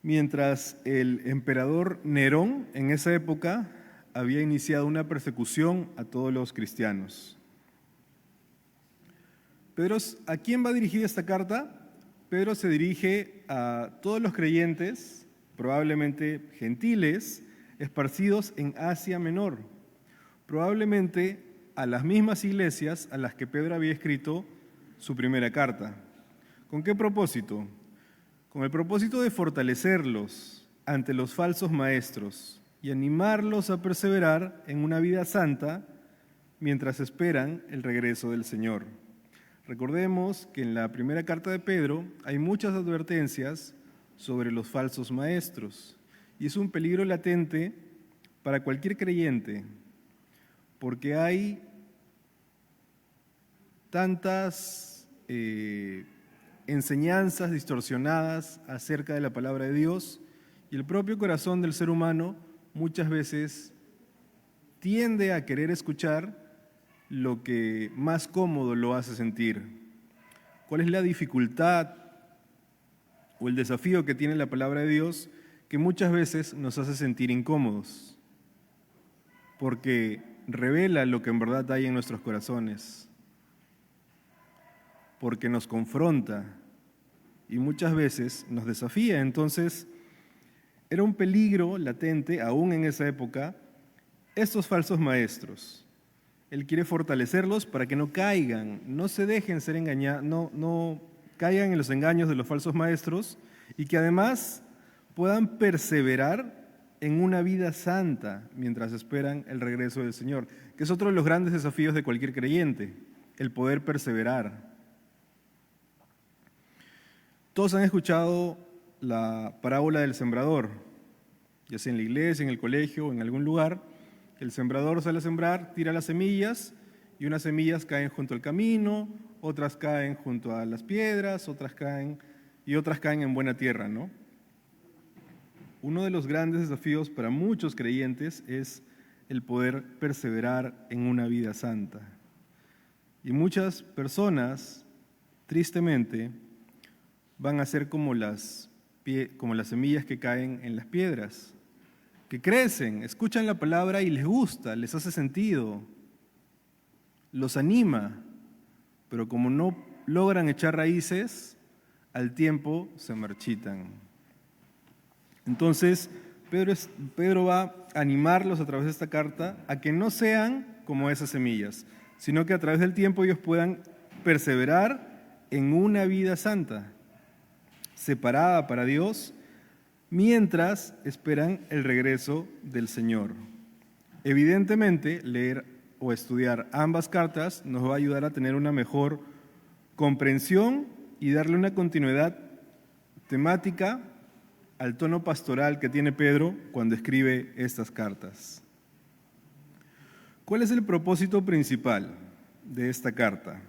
mientras el emperador Nerón en esa época había iniciado una persecución a todos los cristianos. Pedro, ¿a quién va dirigida esta carta? Pedro se dirige a todos los creyentes, probablemente gentiles, esparcidos en Asia Menor, probablemente a las mismas iglesias a las que Pedro había escrito su primera carta. ¿Con qué propósito? Con el propósito de fortalecerlos ante los falsos maestros y animarlos a perseverar en una vida santa mientras esperan el regreso del Señor. Recordemos que en la primera carta de Pedro hay muchas advertencias sobre los falsos maestros y es un peligro latente para cualquier creyente porque hay tantas enseñanzas distorsionadas acerca de la palabra de Dios y el propio corazón del ser humano muchas veces tiende a querer escuchar lo que más cómodo lo hace sentir. ¿Cuál es la dificultad o el desafío que tiene la palabra de Dios que muchas veces nos hace sentir incómodos? Porque revela lo que en verdad hay en nuestros corazones, porque nos confronta y muchas veces nos desafía. Entonces, era un peligro latente, aún en esa época, estos falsos maestros. Él quiere fortalecerlos para que no caigan, no se dejen ser engañados, no caigan en los engaños de los falsos maestros y que además puedan perseverar en una vida santa mientras esperan el regreso del Señor, que es otro de los grandes desafíos de cualquier creyente, el poder perseverar. Todos han escuchado la parábola del sembrador, ya sea en la iglesia, en el colegio o en algún lugar. El sembrador sale a sembrar, tira las semillas y unas semillas caen junto al camino, otras caen junto a las piedras, otras caen en buena tierra, ¿no? Uno de los grandes desafíos para muchos creyentes es el poder perseverar en una vida santa. Y muchas personas, tristemente, van a ser como las semillas que caen en las piedras, que crecen, escuchan la palabra y les gusta, les hace sentido, los anima, pero como no logran echar raíces, al tiempo se marchitan. Entonces, Pedro va a animarlos a través de esta carta a que no sean como esas semillas, sino que a través del tiempo ellos puedan perseverar en una vida santa, separada para Dios, mientras esperan el regreso del Señor. Evidentemente, leer o estudiar ambas cartas nos va a ayudar a tener una mejor comprensión y darle una continuidad temática al tono pastoral que tiene Pedro cuando escribe estas cartas. ¿Cuál es el propósito principal de esta carta?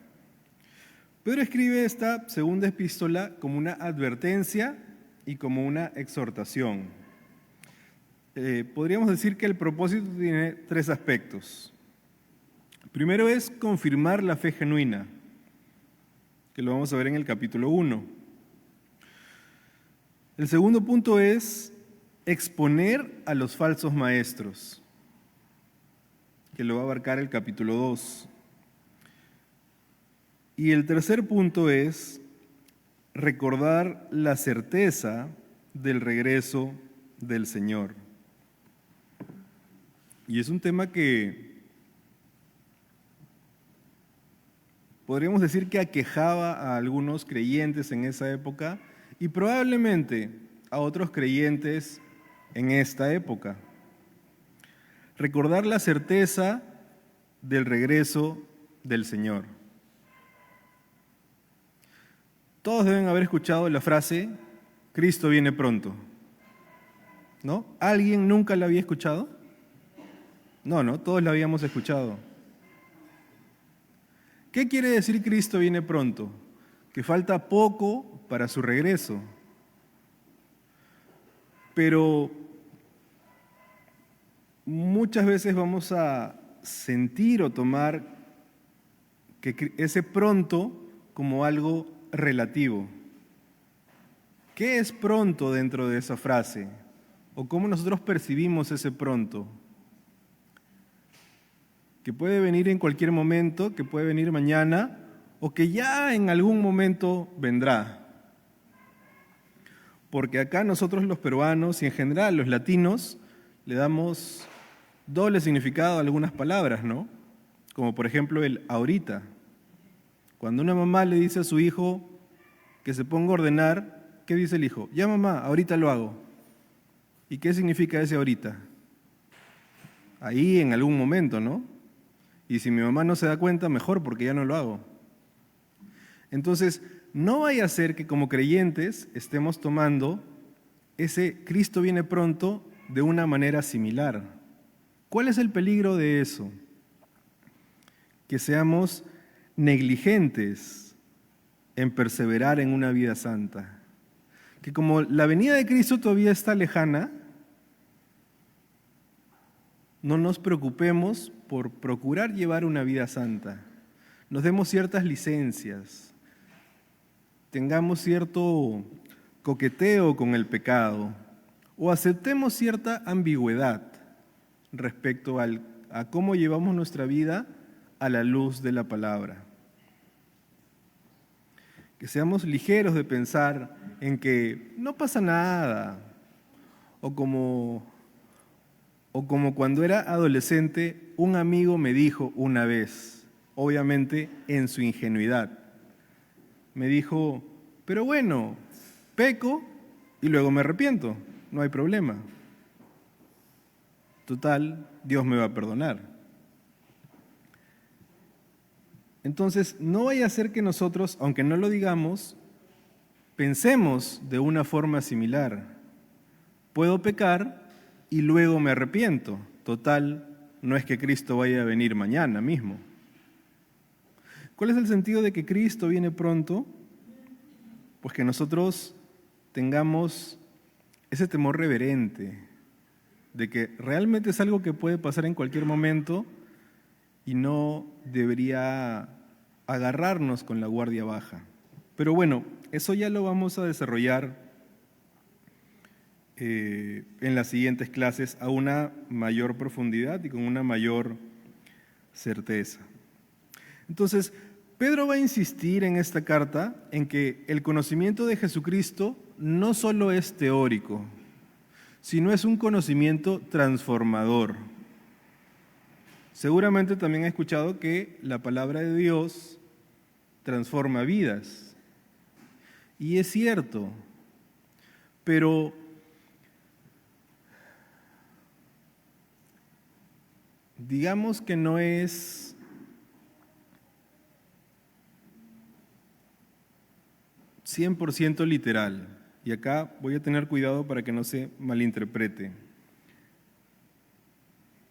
Pedro escribe esta segunda epístola como una advertencia y como una exhortación. Podríamos decir que el propósito tiene tres aspectos. Primero es confirmar la fe genuina, que lo vamos a ver en el capítulo 1. El segundo punto es exponer a los falsos maestros, que lo va a abarcar el capítulo 2. Y el tercer punto es recordar la certeza del regreso del Señor. Y es un tema que podríamos decir que aquejaba a algunos creyentes en esa época y probablemente a otros creyentes en esta época. Recordar la certeza del regreso del Señor. Todos deben haber escuchado la frase, Cristo viene pronto, ¿no? ¿Alguien nunca la había escuchado? No, todos la habíamos escuchado. ¿Qué quiere decir Cristo viene pronto? Que falta poco para su regreso. Pero muchas veces vamos a sentir o tomar que ese pronto como algo relativo, ¿Qué es pronto dentro de esa frase? ¿O cómo nosotros percibimos ese pronto? Que puede venir en cualquier momento, que puede venir mañana, o que ya en algún momento vendrá. Porque acá nosotros los peruanos y en general los latinos le damos doble significado a algunas palabras, ¿no? Como por ejemplo el ahorita. Cuando una mamá le dice a su hijo que se ponga a ordenar, ¿qué dice el hijo? Ya mamá, ahorita lo hago. ¿Y qué significa ese ahorita? Ahí en algún momento, ¿no? Y si mi mamá no se da cuenta, mejor porque ya no lo hago. Entonces, no vaya a ser que como creyentes estemos tomando ese Cristo viene pronto de una manera similar. ¿Cuál es el peligro de eso? Que seamos negligentes en perseverar en una vida santa. Que como la venida de Cristo todavía está lejana, no nos preocupemos por procurar llevar una vida santa. Nos demos ciertas licencias, tengamos cierto coqueteo con el pecado o aceptemos cierta ambigüedad respecto a cómo llevamos nuestra vida a la luz de la palabra. Que seamos ligeros de pensar en que no pasa nada, o como cuando era adolescente, un amigo me dijo una vez, obviamente en su ingenuidad, me dijo, pero bueno, peco y luego me arrepiento, no hay problema. Total, Dios me va a perdonar. Entonces, no vaya a ser que nosotros, aunque no lo digamos, pensemos de una forma similar. Puedo pecar y luego me arrepiento. Total, no es que Cristo vaya a venir mañana mismo. ¿Cuál es el sentido de que Cristo viene pronto? Pues que nosotros tengamos ese temor reverente de que realmente es algo que puede pasar en cualquier momento y no debería agarrarnos con la guardia baja. Pero bueno, eso ya lo vamos a desarrollar en las siguientes clases a una mayor profundidad y con una mayor certeza. Entonces, Pedro va a insistir en esta carta en que el conocimiento de Jesucristo no solo es teórico, sino es un conocimiento transformador. Seguramente también ha escuchado que la palabra de Dios transforma vidas. Y es cierto, pero digamos que no es %100 literal. Y acá voy a tener cuidado para que no se malinterprete.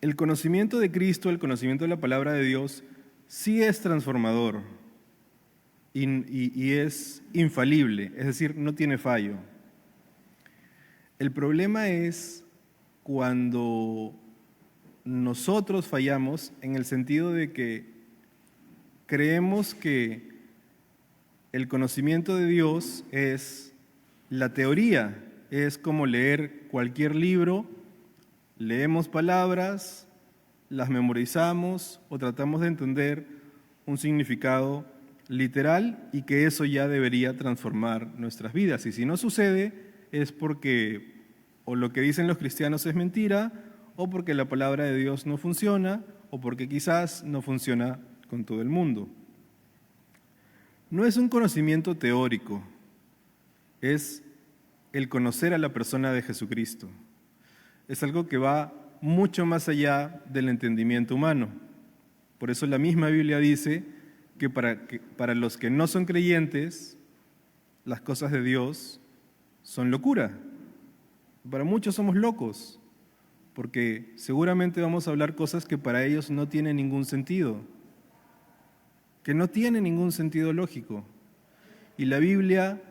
El conocimiento de Cristo, el conocimiento de la palabra de Dios, sí es transformador y es infalible, es decir, no tiene fallo. El problema es cuando nosotros fallamos en el sentido de que creemos que el conocimiento de Dios es la teoría, es como leer cualquier libro. Leemos palabras, las memorizamos o tratamos de entender un significado literal y que eso ya debería transformar nuestras vidas. Y si no sucede es porque o lo que dicen los cristianos es mentira o porque la palabra de Dios no funciona o porque quizás no funciona con todo el mundo. No es un conocimiento teórico, es el conocer a la persona de Jesucristo. Es algo que va mucho más allá del entendimiento humano. Por eso la misma Biblia dice que para los que no son creyentes, las cosas de Dios son locura. Para muchos somos locos, porque seguramente vamos a hablar cosas que para ellos no tienen ningún sentido, que no tienen ningún sentido lógico. Y la Biblia,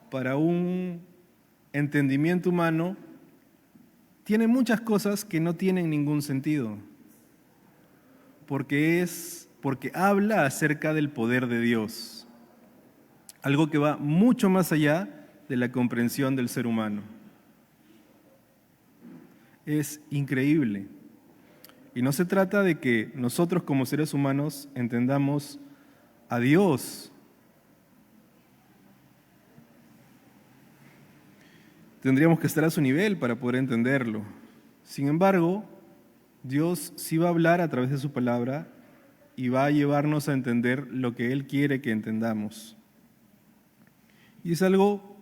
para un entendimiento humano, tiene muchas cosas que no tienen ningún sentido, porque habla acerca del poder de Dios, algo que va mucho más allá de la comprensión del ser humano. Es increíble. Y no se trata de que nosotros como seres humanos entendamos a Dios. Tendríamos que estar a su nivel para poder entenderlo. Sin embargo, Dios sí va a hablar a través de su palabra y va a llevarnos a entender lo que Él quiere que entendamos. Y es algo,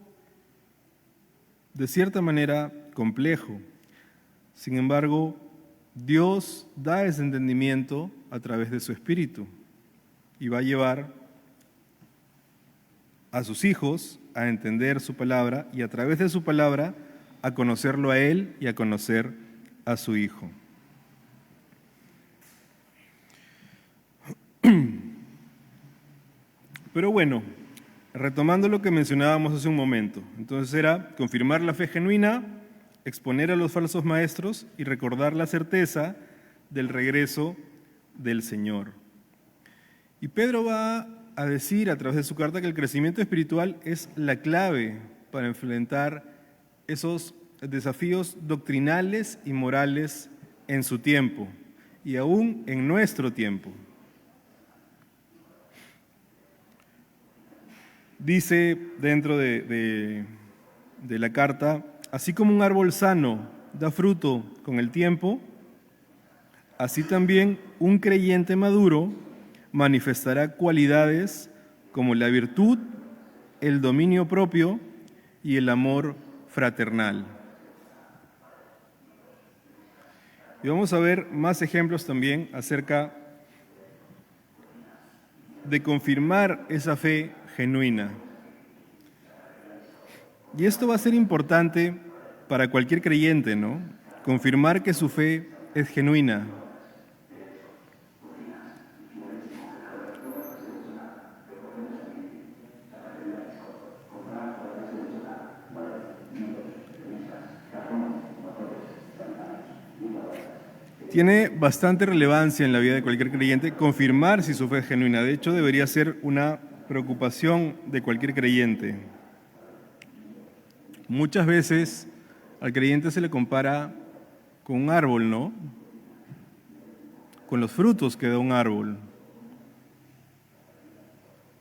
de cierta manera, complejo. Sin embargo, Dios da ese entendimiento a través de su Espíritu y va a llevar a sus hijos a entender su palabra y a través de su palabra a conocerlo a Él y a conocer a su Hijo. Pero bueno, retomando lo que mencionábamos hace un momento, entonces era confirmar la fe genuina, exponer a los falsos maestros y recordar la certeza del regreso del Señor. Y Pedro va a decir a través de su carta que el crecimiento espiritual es la clave para enfrentar esos desafíos doctrinales y morales en su tiempo y aún en nuestro tiempo. Dice dentro de la carta, así como un árbol sano da fruto con el tiempo, así también un creyente maduro manifestará cualidades como la virtud, el dominio propio y el amor fraternal. Y vamos a ver más ejemplos también acerca de confirmar esa fe genuina. Y esto va a ser importante para cualquier creyente, ¿no? Confirmar que su fe es genuina. Tiene bastante relevancia en la vida de cualquier creyente confirmar si su fe es genuina. De hecho, debería ser una preocupación de cualquier creyente. Muchas veces al creyente se le compara con un árbol, ¿no? Con los frutos que da un árbol.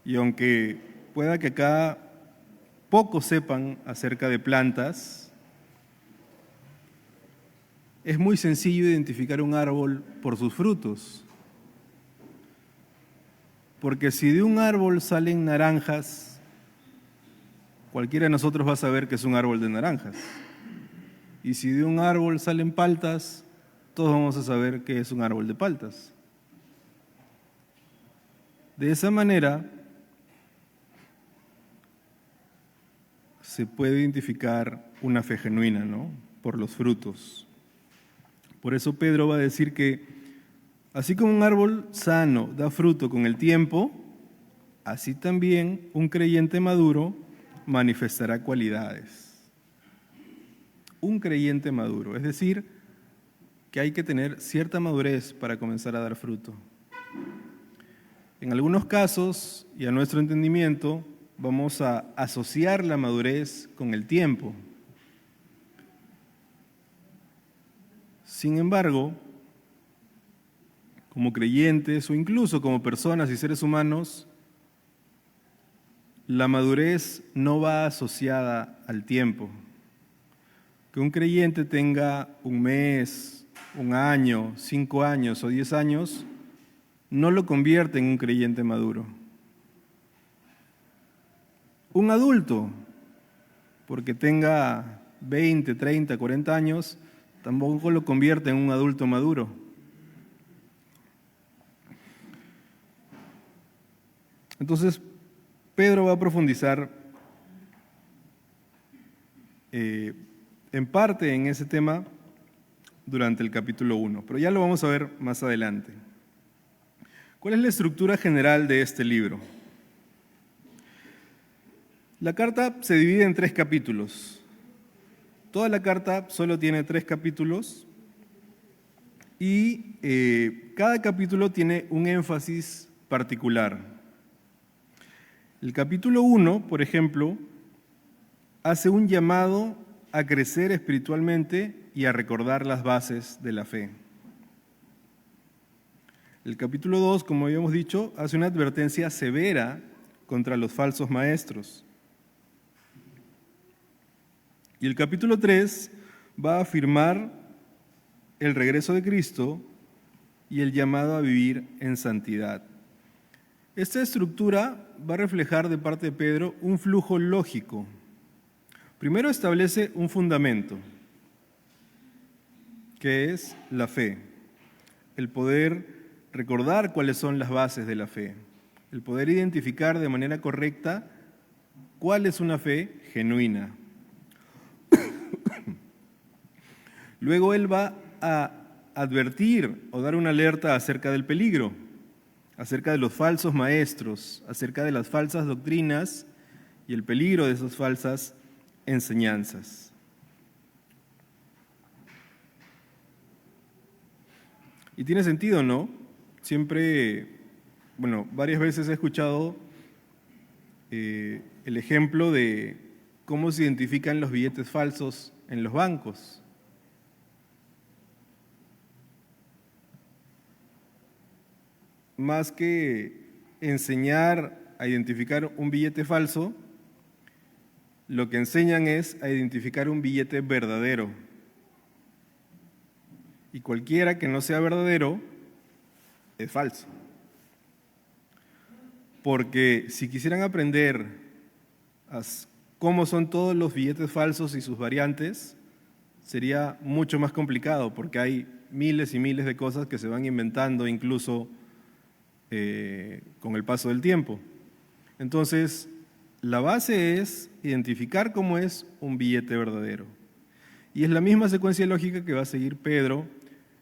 Y aunque pueda que acá pocos sepan acerca de plantas, es muy sencillo identificar un árbol por sus frutos. Porque si de un árbol salen naranjas, cualquiera de nosotros va a saber que es un árbol de naranjas. Y si de un árbol salen paltas, todos vamos a saber que es un árbol de paltas. De esa manera se puede identificar una fe genuina, ¿no? Por los frutos. Por eso Pedro va a decir que así como un árbol sano da fruto con el tiempo, así también un creyente maduro manifestará cualidades. Un creyente maduro, es decir, que hay que tener cierta madurez para comenzar a dar fruto. En algunos casos, y a nuestro entendimiento, vamos a asociar la madurez con el tiempo. Sin embargo, como creyentes o incluso como personas y seres humanos, la madurez no va asociada al tiempo. Que un creyente tenga un mes, un año, 5 años o 10 años, no lo convierte en un creyente maduro. Un adulto, porque tenga 20, 30, 40 años, tampoco lo convierte en un adulto maduro. Entonces, Pedro va a profundizar en parte en ese tema durante el capítulo 1, pero ya lo vamos a ver más adelante. ¿Cuál es la estructura general de este libro? La carta se divide en 3 capítulos. Toda la carta solo tiene 3 capítulos y cada capítulo tiene un énfasis particular. El capítulo 1, por ejemplo, hace un llamado a crecer espiritualmente y a recordar las bases de la fe. El capítulo 2, como habíamos dicho, hace una advertencia severa contra los falsos maestros. Y el capítulo 3 va a afirmar el regreso de Cristo y el llamado a vivir en santidad. Esta estructura va a reflejar de parte de Pedro un flujo lógico. Primero establece un fundamento, que es la fe, el poder recordar cuáles son las bases de la fe, el poder identificar de manera correcta cuál es una fe genuina. Luego él va a advertir o dar una alerta acerca del peligro, acerca de los falsos maestros, acerca de las falsas doctrinas y el peligro de esas falsas enseñanzas. Y tiene sentido, ¿no? Siempre, varias veces he escuchado el ejemplo de cómo se identifican los billetes falsos en los bancos. Más que enseñar a identificar un billete falso, lo que enseñan es a identificar un billete verdadero. Y cualquiera que no sea verdadero es falso. Porque si quisieran aprender cómo son todos los billetes falsos y sus variantes, sería mucho más complicado, porque hay miles y miles de cosas que se van inventando incluso con el paso del tiempo. Entonces, la base es identificar cómo es un billete verdadero. Y es la misma secuencia lógica que va a seguir Pedro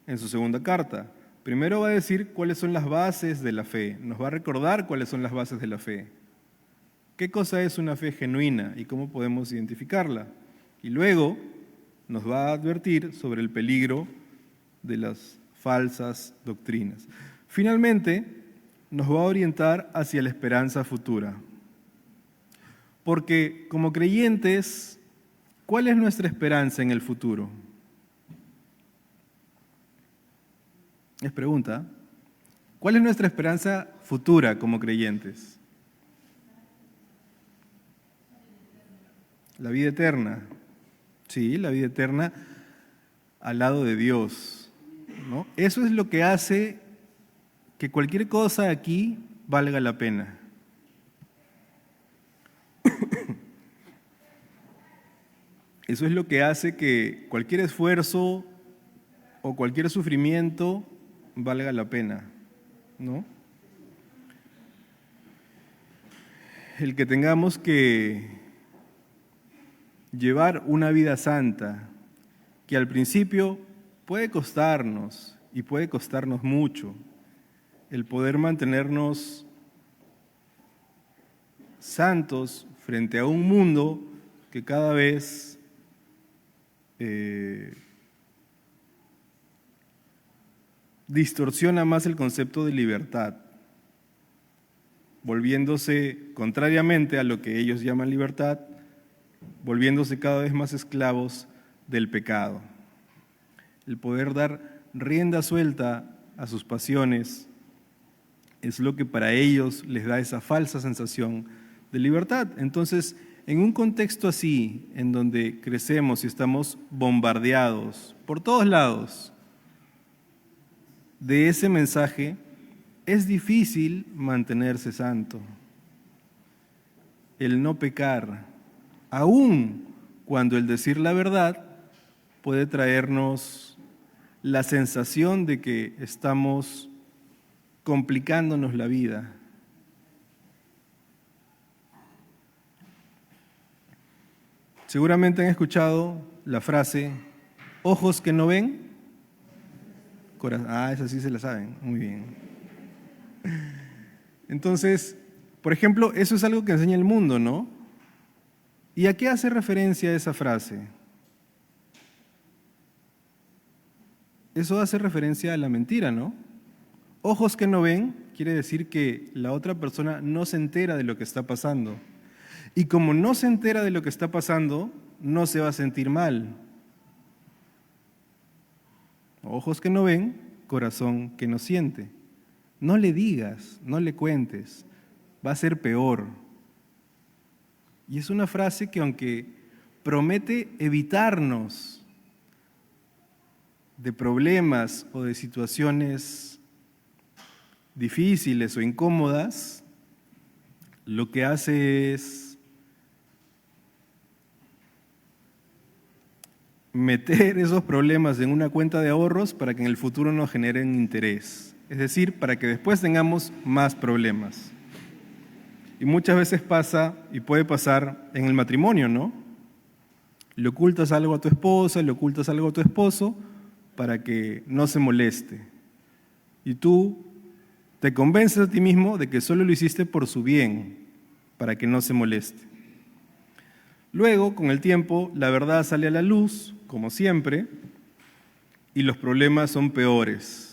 en su segunda carta. Primero va a decir cuáles son las bases de la fe, nos va a recordar cuáles son las bases de la fe. ¿Qué cosa es una fe genuina y cómo podemos identificarla? Y luego nos va a advertir sobre el peligro de las falsas doctrinas. Finalmente, nos va a orientar hacia la esperanza futura. Porque como creyentes, ¿cuál es nuestra esperanza en el futuro? Es pregunta. ¿Cuál es nuestra esperanza futura como creyentes? La vida eterna. Sí, la vida eterna al lado de Dios, ¿no? Eso es lo que hace que cualquier cosa aquí valga la pena. Eso es lo que hace que cualquier esfuerzo o cualquier sufrimiento valga la pena, ¿no? El que tengamos que llevar una vida santa, que al principio puede costarnos y puede costarnos mucho, el poder mantenernos santos frente a un mundo que cada vez distorsiona más el concepto de libertad, volviéndose contrariamente a lo que ellos llaman libertad, volviéndose cada vez más esclavos del pecado. El poder dar rienda suelta a sus pasiones es lo que para ellos les da esa falsa sensación de libertad. Entonces, en un contexto así, en donde crecemos y estamos bombardeados por todos lados de ese mensaje, es difícil mantenerse santo. El no pecar, aun cuando el decir la verdad puede traernos la sensación de que estamos complicándonos la vida. Seguramente han escuchado la frase, ojos que no ven, esa sí se la saben, muy bien. Entonces, por ejemplo, eso es algo que enseña el mundo, ¿no? ¿Y a qué hace referencia esa frase? Eso hace referencia a la mentira, ¿no? Ojos que no ven quiere decir que la otra persona no se entera de lo que está pasando. Y como no se entera de lo que está pasando, no se va a sentir mal. Ojos que no ven, corazón que no siente. No le digas, no le cuentes, va a ser peor. Y es una frase que, aunque promete evitarnos de problemas o de situaciones difíciles o incómodas, lo que hace es meter esos problemas en una cuenta de ahorros para que en el futuro nos generen interés. Es decir, para que después tengamos más problemas. Y muchas veces pasa, y puede pasar en el matrimonio, ¿no? Le ocultas algo a tu esposa, le ocultas algo a tu esposo para que no se moleste. Y tú te convences a ti mismo de que solo lo hiciste por su bien, para que no se moleste. Luego, con el tiempo, la verdad sale a la luz, como siempre, y los problemas son peores.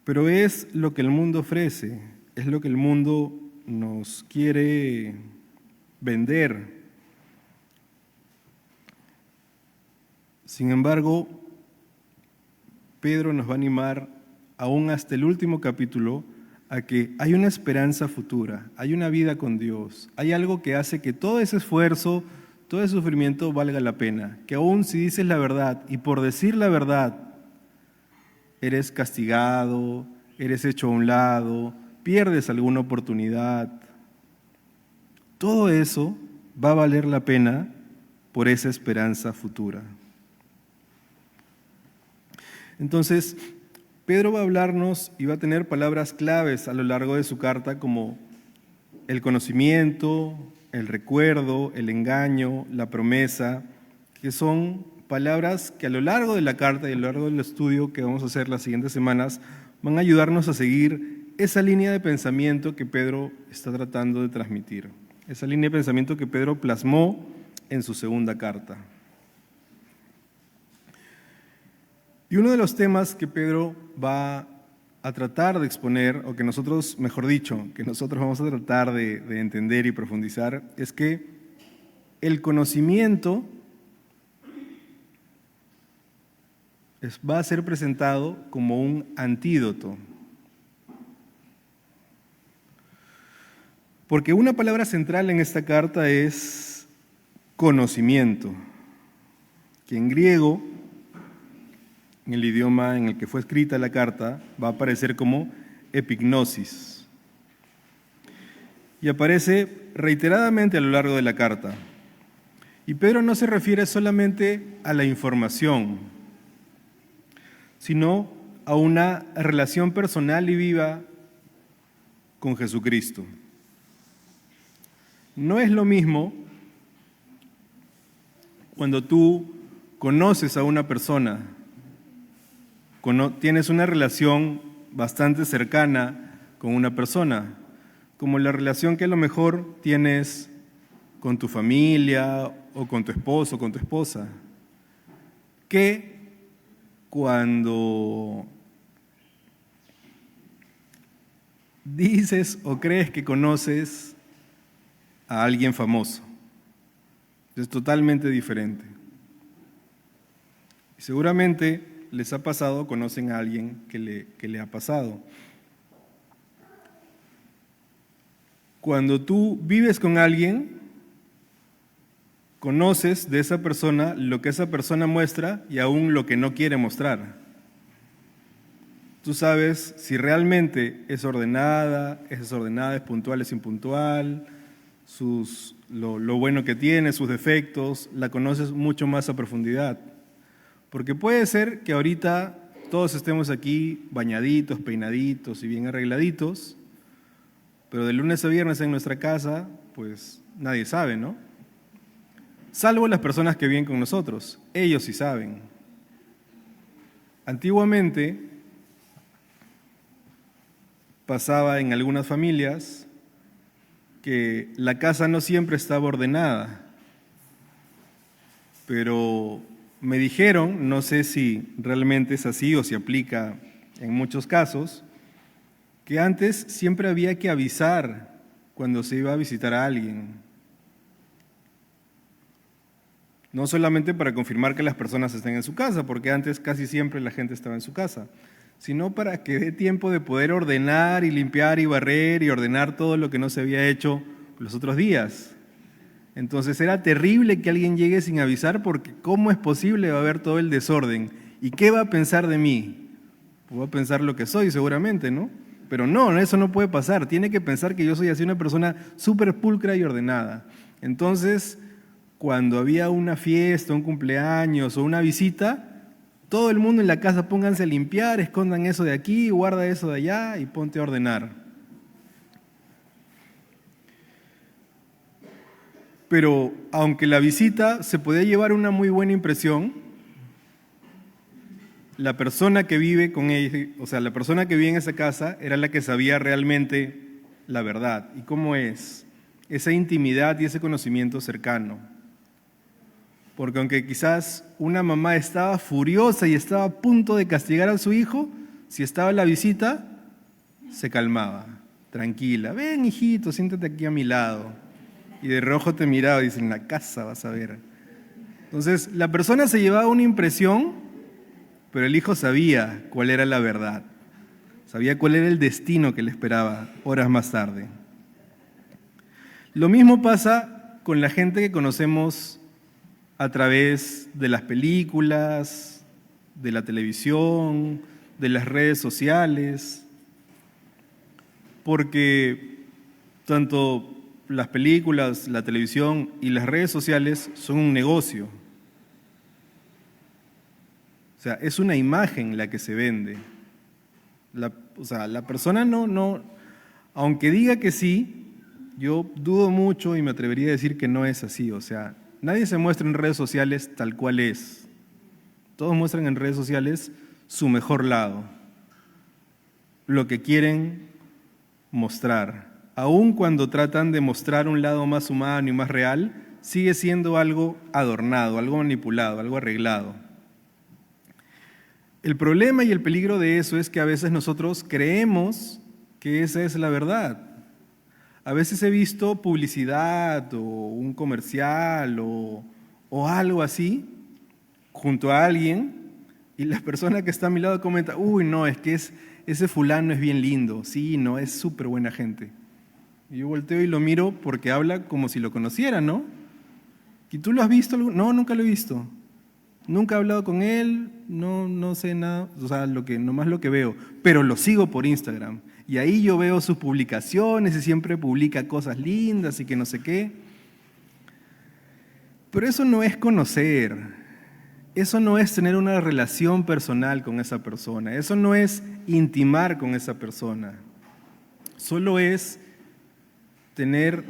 Pero es lo que el mundo ofrece, es lo que el mundo nos quiere vender. Sin embargo, Pedro nos va a animar, aún hasta el último capítulo, a que hay una esperanza futura, hay una vida con Dios, hay algo que hace que todo ese esfuerzo, todo ese sufrimiento valga la pena, que aún si dices la verdad y por decir la verdad eres castigado, eres hecho a un lado, pierdes alguna oportunidad. Todo eso va a valer la pena por esa esperanza futura. Entonces, Pedro va a hablarnos y va a tener palabras claves a lo largo de su carta como el conocimiento, el recuerdo, el engaño, la promesa, que son palabras que a lo largo de la carta y a lo largo del estudio que vamos a hacer las siguientes semanas van a ayudarnos a seguir esa línea de pensamiento que Pedro está tratando de transmitir, esa línea de pensamiento que Pedro plasmó en su segunda carta. Y uno de los temas que Pedro va a tratar de exponer, o que nosotros, mejor dicho, que nosotros vamos a tratar de entender y profundizar, es que el conocimiento va a ser presentado como un antídoto. Porque una palabra central en esta carta es conocimiento, que en griego, en el idioma en el que fue escrita la carta, va a aparecer como epignosis. Y aparece reiteradamente a lo largo de la carta. Y Pedro no se refiere solamente a la información, sino a una relación personal y viva con Jesucristo. No es lo mismo cuando tú conoces a una persona, tienes una relación bastante cercana con una persona, como la relación que a lo mejor tienes con tu familia o con tu esposo o con tu esposa, que cuando dices o crees que conoces a alguien famoso. Es totalmente diferente. Y seguramente les ha pasado, conocen a alguien que le ha pasado. Cuando tú vives con alguien, conoces de esa persona lo que esa persona muestra y aún lo que no quiere mostrar. Tú sabes si realmente es ordenada, es desordenada, es puntual, es impuntual, lo bueno que tiene, sus defectos, la conoces mucho más a profundidad. Porque puede ser que ahorita todos estemos aquí bañaditos, peinaditos y bien arregladitos, pero de lunes a viernes en nuestra casa, pues nadie sabe, ¿no? Salvo las personas que viven con nosotros, ellos sí saben. Antiguamente pasaba en algunas familias que la casa no siempre estaba ordenada, pero me dijeron, no sé si realmente es así o si aplica en muchos casos, que antes siempre había que avisar cuando se iba a visitar a alguien. No solamente para confirmar que las personas estén en su casa, porque antes casi siempre la gente estaba en su casa, sino para que dé tiempo de poder ordenar y limpiar y barrer y ordenar todo lo que no se había hecho los otros días. Entonces era terrible que alguien llegue sin avisar, porque ¿cómo es posible? Va a haber todo el desorden. ¿Y qué va a pensar de mí? Pues va a pensar lo que soy seguramente, ¿no? Pero no, eso no puede pasar. Tiene que pensar que yo soy así una persona súper pulcra y ordenada. Entonces, cuando había una fiesta, un cumpleaños o una visita, todo el mundo en la casa pónganse a limpiar, escondan eso de aquí, guarda eso de allá y ponte a ordenar. Pero aunque la visita se podía llevar una muy buena impresión, la persona que vive con ella, o sea, la persona que vive en esa casa era la que sabía realmente la verdad. ¿Y cómo es? Esa intimidad y ese conocimiento cercano. Porque aunque quizás una mamá estaba furiosa y estaba a punto de castigar a su hijo, si estaba en la visita, se calmaba, tranquila. Ven, hijito, siéntate aquí a mi lado. Y de reojo te miraba y dice, en la casa vas a ver. Entonces, la persona se llevaba una impresión, pero el hijo sabía cuál era la verdad. Sabía cuál era el destino que le esperaba horas más tarde. Lo mismo pasa con la gente que conocemos a través de las películas, de la televisión, de las redes sociales, porque tanto las películas, la televisión y las redes sociales son un negocio. O sea, es una imagen la que se vende. La persona no, aunque diga que sí, yo dudo mucho y me atrevería a decir que no es así. O sea, nadie se muestra en redes sociales tal cual es. Todos muestran en redes sociales su mejor lado, lo que quieren mostrar. Aun cuando tratan de mostrar un lado más humano y más real, sigue siendo algo adornado, algo manipulado, algo arreglado. El problema y el peligro de eso es que a veces nosotros creemos que esa es la verdad. A veces he visto publicidad o un comercial o algo así junto a alguien y la persona que está a mi lado comenta, uy, no, es que ese fulano es bien lindo, sí, no, es súper buena gente. Y yo volteo y lo miro porque habla como si lo conociera, ¿no? ¿Y tú lo has visto? No, nunca lo he visto. Nunca he hablado con él, no sé nada, o sea, nomás lo que veo, pero lo sigo por Instagram. Y ahí yo veo sus publicaciones y siempre publica cosas lindas y que no sé qué. Pero eso no es conocer, eso no es tener una relación personal con esa persona, eso no es intimar con esa persona. Solo es tener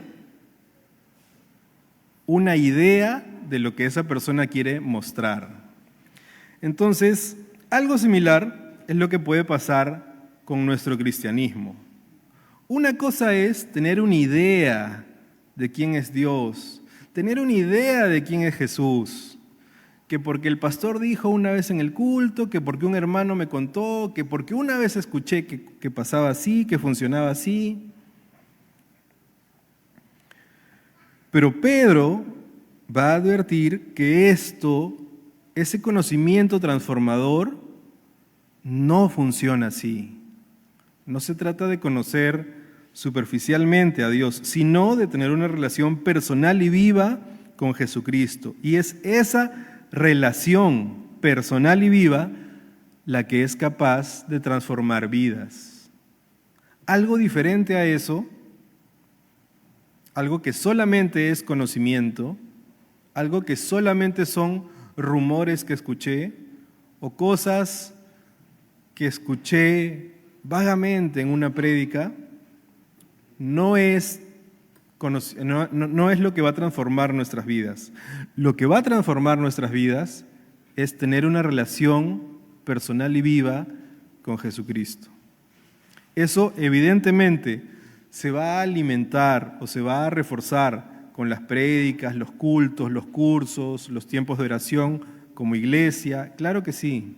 una idea de lo que esa persona quiere mostrar. Entonces, algo similar es lo que puede pasar con nuestro cristianismo. Una cosa es tener una idea de quién es Dios, tener una idea de quién es Jesús, que porque el pastor dijo una vez en el culto, que porque un hermano me contó, que porque una vez escuché que pasaba así, que funcionaba así. Pero Pedro va a advertir que ese conocimiento transformador, no funciona así. No se trata de conocer superficialmente a Dios, sino de tener una relación personal y viva con Jesucristo. Y es esa relación personal y viva la que es capaz de transformar vidas. Algo diferente a eso, algo que solamente es conocimiento, algo que solamente son rumores que escuché o cosas que escuché vagamente en una prédica, no es lo que va a transformar nuestras vidas. Lo que va a transformar nuestras vidas es tener una relación personal y viva con Jesucristo. Eso evidentemente se va a alimentar o se va a reforzar con las prédicas, los cultos, los cursos, los tiempos de oración como iglesia, claro que sí.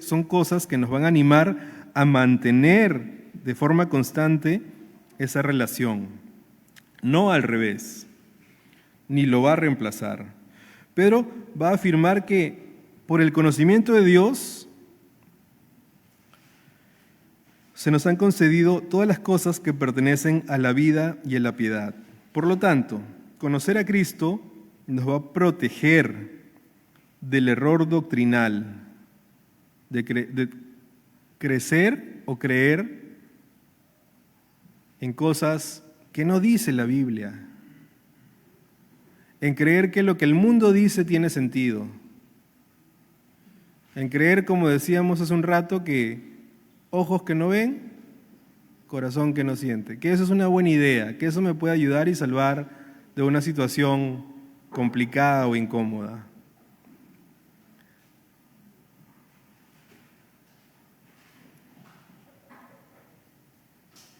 Son cosas que nos van a animar a mantener de forma constante esa relación, no al revés, ni lo va a reemplazar. Pedro va a afirmar que por el conocimiento de Dios se nos han concedido todas las cosas que pertenecen a la vida y a la piedad. Por lo tanto, conocer a Cristo nos va a proteger del error doctrinal, de crecer o creer en cosas que no dice la Biblia, en creer que lo que el mundo dice tiene sentido, en creer, como decíamos hace un rato, que ojos que no ven, corazón que no siente, que eso es una buena idea, que eso me puede ayudar y salvar de una situación complicada o incómoda.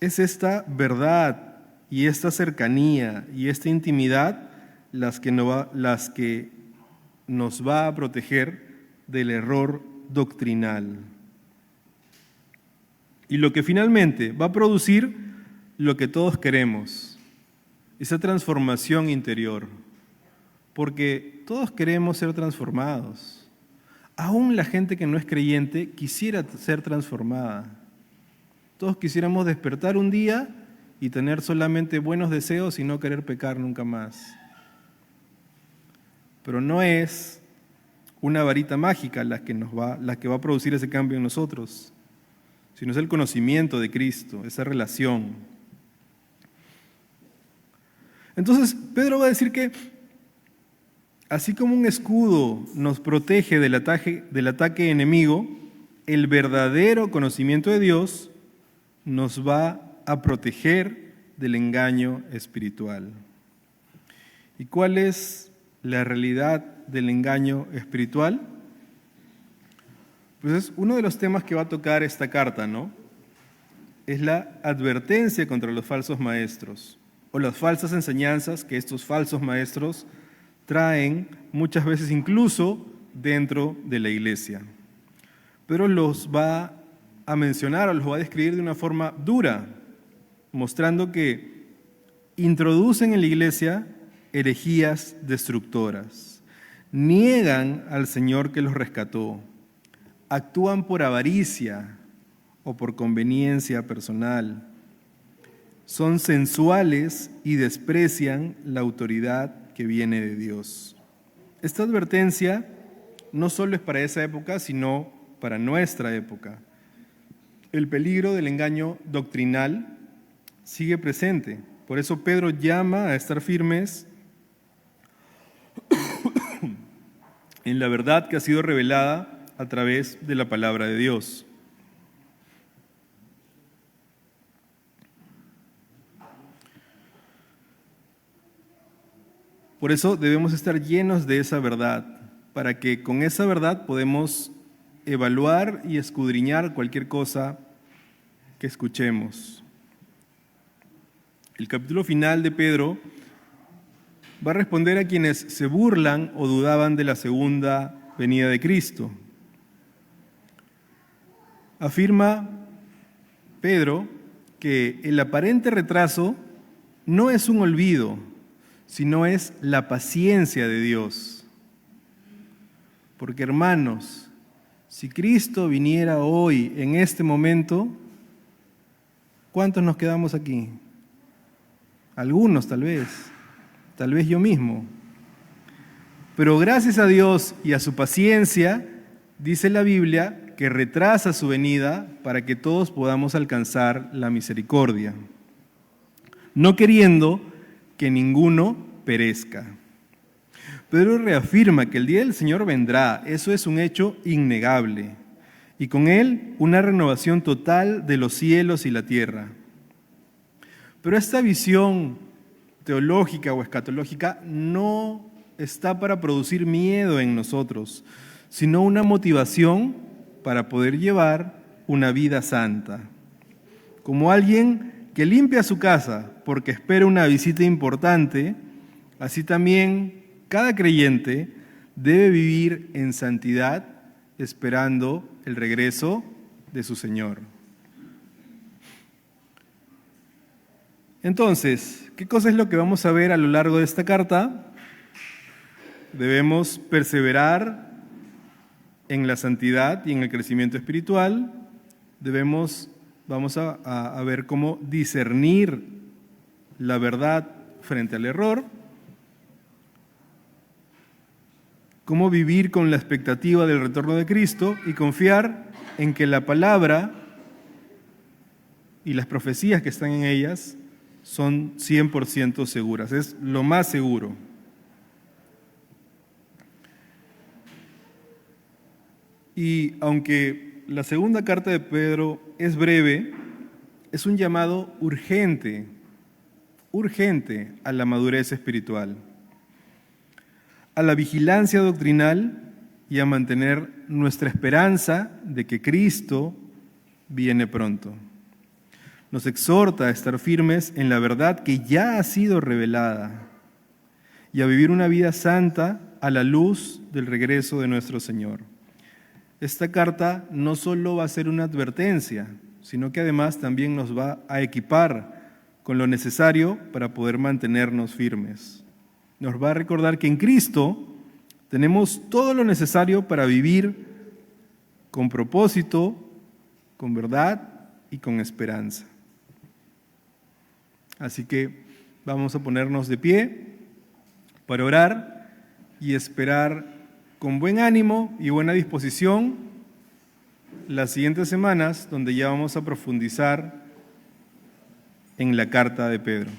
Es esta verdad y esta cercanía y esta intimidad las que nos va a proteger del error doctrinal. Y lo que finalmente va a producir lo que todos queremos, esa transformación interior, porque todos queremos ser transformados. Aún la gente que no es creyente quisiera ser transformada. Todos quisiéramos despertar un día y tener solamente buenos deseos y no querer pecar nunca más. Pero no es una varita mágica la que va a producir ese cambio en nosotros, sino es el conocimiento de Cristo, esa relación. Entonces, Pedro va a decir que así como un escudo nos protege del ataque enemigo, el verdadero conocimiento de Dios nos va a proteger del engaño espiritual. ¿Y cuál es la realidad del engaño espiritual? Pues es uno de los temas que va a tocar esta carta, ¿no? Es la advertencia contra los falsos maestros o las falsas enseñanzas que estos falsos maestros traen muchas veces incluso dentro de la iglesia. Pero los va a mencionar o los va a describir de una forma dura, mostrando que introducen en la iglesia herejías destructoras, niegan al Señor que los rescató, actúan por avaricia o por conveniencia personal, son sensuales y desprecian la autoridad que viene de Dios. Esta advertencia no solo es para esa época, sino para nuestra época. El peligro del engaño doctrinal sigue presente. Por eso Pedro llama a estar firmes en la verdad que ha sido revelada a través de la palabra de Dios. Por eso debemos estar llenos de esa verdad, para que con esa verdad podemos evaluar y escudriñar cualquier cosa que escuchemos. El capítulo final de Pedro va a responder a quienes se burlan o dudaban de la segunda venida de Cristo. Afirma Pedro que el aparente retraso no es un olvido, sino es la paciencia de Dios. Porque, hermanos, si Cristo viniera hoy, en este momento, ¿cuántos nos quedamos aquí? Algunos tal vez yo mismo. Pero gracias a Dios y a su paciencia, dice la Biblia que retrasa su venida para que todos podamos alcanzar la misericordia, no queriendo que ninguno perezca. Pedro reafirma que el día del Señor vendrá, eso es un hecho innegable, y con él una renovación total de los cielos y la tierra. Pero esta visión teológica o escatológica no está para producir miedo en nosotros, sino una motivación para poder llevar una vida santa. Como alguien que limpia su casa porque espera una visita importante, así también cada creyente debe vivir en santidad esperando el regreso de su Señor. Entonces, ¿qué cosa es lo que vamos a ver a lo largo de esta carta? Debemos perseverar en la santidad y en el crecimiento espiritual. Vamos a ver cómo discernir la verdad frente al error, cómo vivir con la expectativa del retorno de Cristo y confiar en que la palabra y las profecías que están en ellas son 100% seguras, es lo más seguro. Y aunque la segunda carta de Pedro es breve, es un llamado urgente a la madurez espiritual, a la vigilancia doctrinal y a mantener nuestra esperanza de que Cristo viene pronto. Nos exhorta a estar firmes en la verdad que ya ha sido revelada y a vivir una vida santa a la luz del regreso de nuestro Señor. Esta carta no solo va a ser una advertencia, sino que además también nos va a equipar con lo necesario para poder mantenernos firmes. Nos va a recordar que en Cristo tenemos todo lo necesario para vivir con propósito, con verdad y con esperanza. Así que vamos a ponernos de pie para orar y esperar con buen ánimo y buena disposición las siguientes semanas, donde ya vamos a profundizar en la carta de Pedro.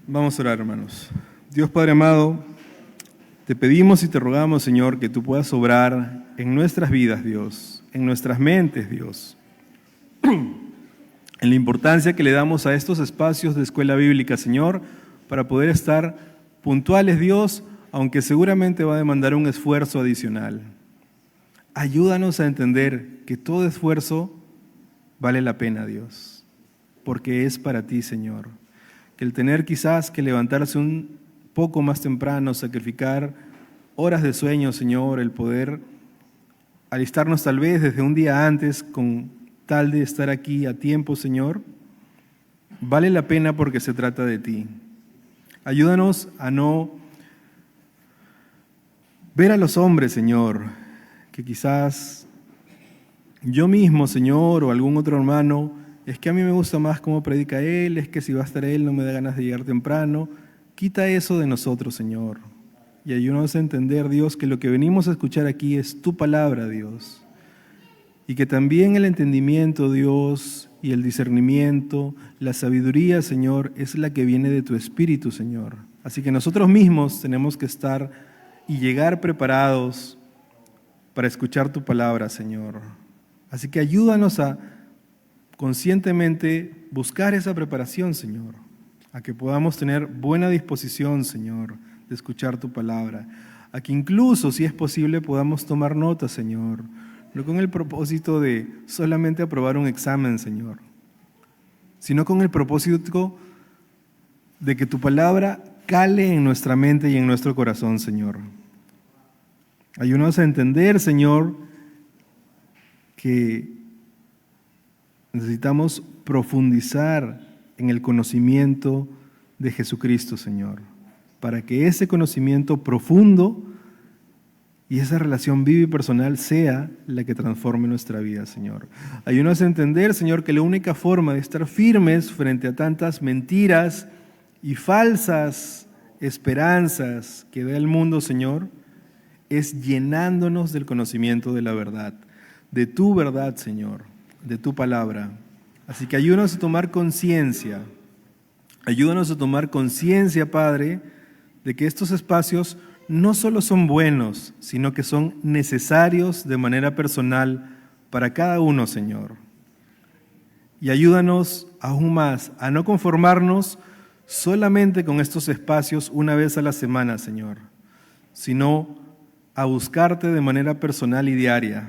Vamos a orar, hermanos. Dios Padre amado, te pedimos y te rogamos, Señor, que tú puedas obrar en nuestras vidas, Dios, en nuestras mentes, Dios, en la importancia que le damos a estos espacios de escuela bíblica, Señor, para poder estar puntuales, Dios, aunque seguramente va a demandar un esfuerzo adicional. Ayúdanos a entender que todo esfuerzo vale la pena, Dios, porque es para ti, Señor. Que el tener quizás que levantarse un poco más temprano, sacrificar horas de sueño, Señor, el poder alistarnos tal vez desde un día antes con tal de estar aquí a tiempo, Señor, vale la pena porque se trata de ti. Ayúdanos a no ver a los hombres, Señor, que quizás yo mismo, Señor, o algún otro hermano, es que a mí me gusta más cómo predica él, es que si va a estar él no me da ganas de llegar temprano. Quita eso de nosotros, Señor, y ayúdanos a entender, Dios, que lo que venimos a escuchar aquí es tu palabra, Dios, y que también el entendimiento, Dios, y el discernimiento, la sabiduría, Señor, es la que viene de tu Espíritu, Señor. Así que nosotros mismos tenemos que estar y llegar preparados para escuchar tu palabra, Señor. Así que ayúdanos a conscientemente buscar esa preparación, Señor, a que podamos tener buena disposición, Señor, de escuchar tu palabra, a que incluso, si es posible, podamos tomar nota, Señor, no con el propósito de solamente aprobar un examen, Señor, sino con el propósito de que tu palabra cale en nuestra mente y en nuestro corazón, Señor. Ayúdanos a entender, Señor, que necesitamos profundizar en el conocimiento de Jesucristo, Señor, para que ese conocimiento profundo y esa relación viva y personal sea la que transforme nuestra vida, Señor. Ayúdanos a entender, Señor, que la única forma de estar firmes frente a tantas mentiras y falsas esperanzas que da el mundo, Señor, es llenándonos del conocimiento de la verdad, de tu verdad, Señor, de tu palabra. Así que ayúdanos a tomar conciencia, Padre, de que estos espacios no solo son buenos, sino que son necesarios de manera personal para cada uno, Señor. Y ayúdanos aún más a no conformarnos solamente con estos espacios una vez a la semana, Señor, sino a buscarte de manera personal y diaria,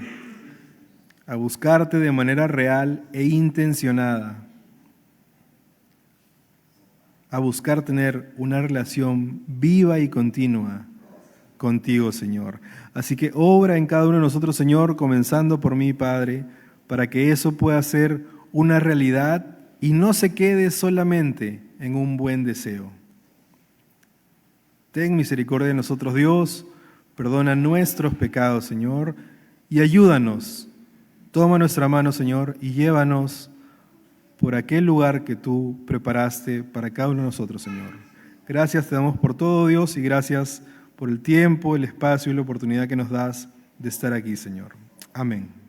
a buscarte de manera real e intencionada, a buscar tener una relación viva y continua contigo, Señor. Así que obra en cada uno de nosotros, Señor, comenzando por mí, Padre, para que eso pueda ser una realidad y no se quede solamente en un buen deseo. Ten misericordia de nosotros, Dios, perdona nuestros pecados, Señor, y ayúdanos. Toma nuestra mano, Señor, y llévanos por aquel lugar que tú preparaste para cada uno de nosotros, Señor. Gracias te damos por todo, Dios, y gracias por el tiempo, el espacio y la oportunidad que nos das de estar aquí, Señor. Amén.